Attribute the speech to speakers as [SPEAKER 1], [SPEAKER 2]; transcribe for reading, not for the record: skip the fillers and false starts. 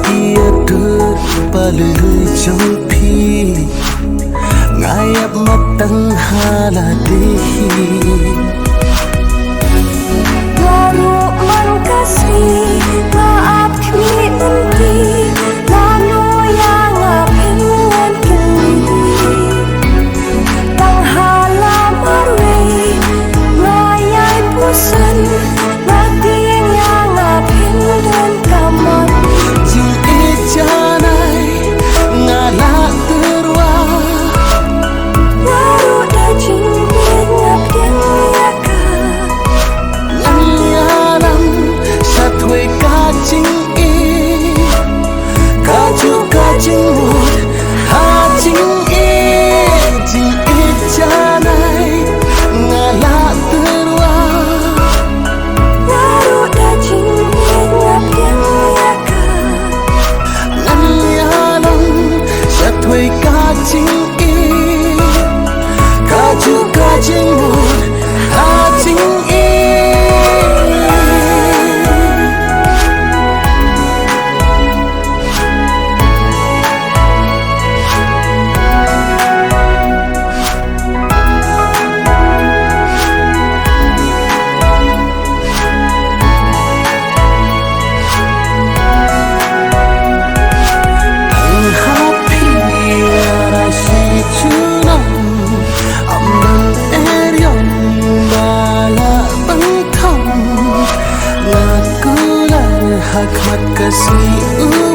[SPEAKER 1] kia đưa balư trong phi ngài ấp mắt tăng hà là đi
[SPEAKER 2] baru man kasih maafkan nanti lalu yang ngapingan kini tang halam arway ngayai pusan mati yang ngapin dan kaman
[SPEAKER 1] jing ijanai ngala terwa
[SPEAKER 2] baru dah jingin ngapin yaka
[SPEAKER 1] nyalam satwe kacing i kaju kacing mut hacing i jing ijanai ngala terwa
[SPEAKER 2] baru dah jingin ngapin yaka
[SPEAKER 1] nyalam satwe kacing i kaju kacing mut hacing i hikmat kasih